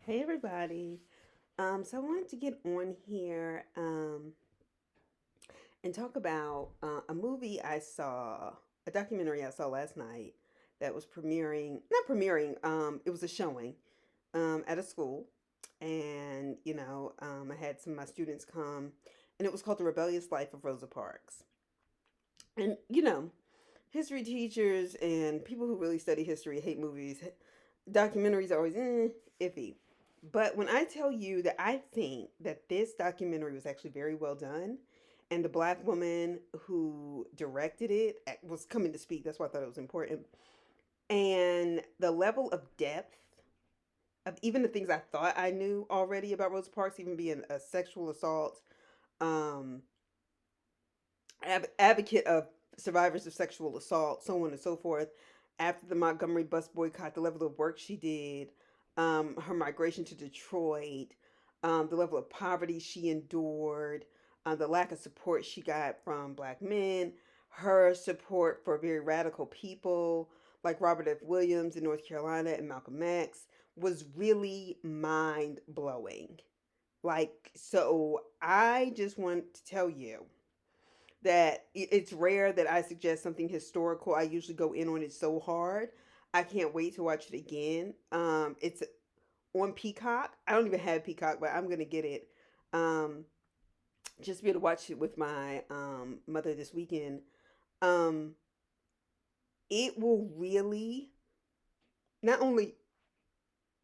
Hey everybody. So I wanted to get on here and talk about a movie I saw, a documentary I saw last night that was not premiering, it was a showing at a school. And, I had some of my students come, and it was called The Rebellious Life of Rosa Parks. And, history teachers and people who really study history hate movies. Documentaries are always iffy. But when I tell you that I think that this documentary was actually very well done, and the black woman who directed it was coming to speak, that's why I thought it was important. And the level of depth of even the things I thought I knew already about Rosa Parks, even being a sexual assault um, advocate of survivors of sexual assault, so on and so forth. After the Montgomery bus boycott, the level of work she did, her migration to Detroit, the level of poverty she endured, the lack of support she got from black men, her support for very radical people like Robert F. Williams in North Carolina and Malcolm X was really mind blowing. So I just want to tell you that it's rare that I suggest something historical. I usually go in on it so hard. I can't wait to watch it again. It's on Peacock. I don't even have Peacock, but I'm gonna get it. Um, just to be able to watch it with my mother this weekend. Um, it will really not only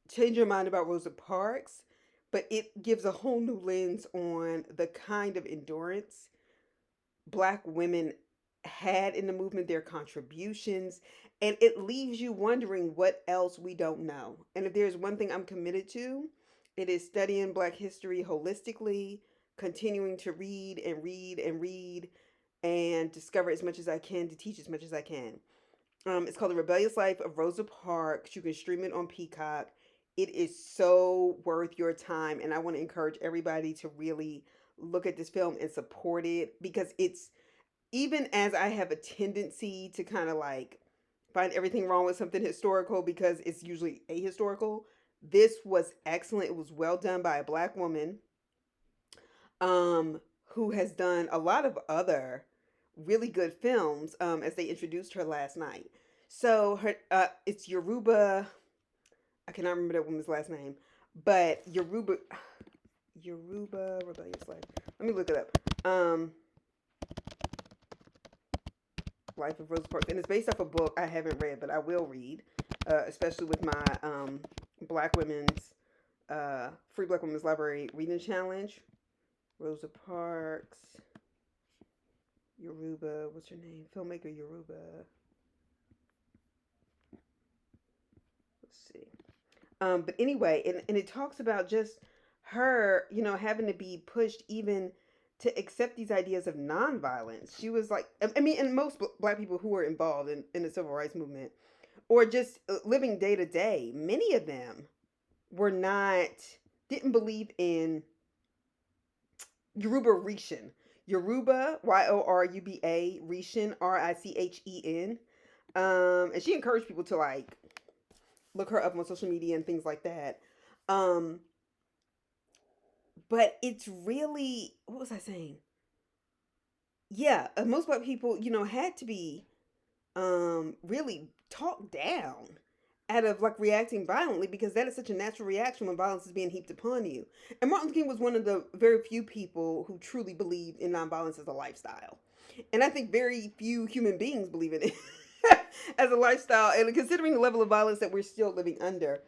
change your mind about Rosa Parks, but it gives a whole new lens on the kind of endurance black women had in the movement, their contributions, and it leaves you wondering what else we don't know. And if there's one thing I'm committed to, it is studying black history holistically, continuing to read and read and read and discover as much as I can to teach as much as I can. It's called The Rebellious Life of Rosa Parks. You can stream it on Peacock. It is so worth your time, and I want to encourage everybody to really look at this film and support it because it's, even as I have a tendency to kind of like find everything wrong with something historical because it's usually ahistorical, this was excellent. It was well done by a black woman um, who has done a lot of other really good films as they introduced her last night. So it's Yoruba. I cannot remember that woman's last name, but Yoruba Rebellious Life. Let me look it up. Life of Rosa Parks, and it's based off a book I haven't read, but I will read, especially with my Black Women's Free Black Women's Library Reading Challenge. Rosa Parks, Yoruba. What's her name? Filmmaker Yoruba. Let's see. But anyway, and it talks about just her, having to be pushed even to accept these ideas of nonviolence. She was like, I mean, and most black people who were involved in the civil rights movement or just living day to day, many of them were not, didn't believe in Yoruba Rishin. Yoruba, Yoruba, Rishin, Richen. And she encouraged people to like look her up on social media and things like that. Um, but it's really, what was I saying? Yeah, most black people, had to be really talked down out of like reacting violently because that is such a natural reaction when violence is being heaped upon you. And Martin Luther King was one of the very few people who truly believed in nonviolence as a lifestyle. And I think very few human beings believe in it as a lifestyle. And considering the level of violence that we're still living under,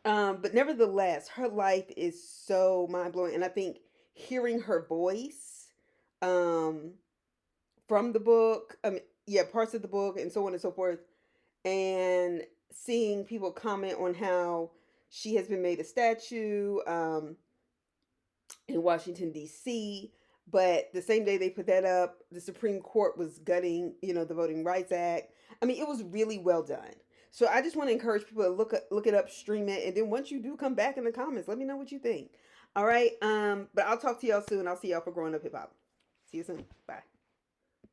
but nevertheless, her life is so mind blowing. And I think hearing her voice um, from the book, yeah, parts of the book, and so on and so forth, and seeing people comment on how she has been made a statue in Washington, D.C. But the same day they put that up, the Supreme Court was gutting, the Voting Rights Act. I mean, it was really well done. So I just want to encourage people to look it up, stream it, and then once you do, come back in the comments. Let me know what you think. All right. But I'll talk to y'all soon. I'll see y'all for Growing Up Hip Hop. See you soon. Bye.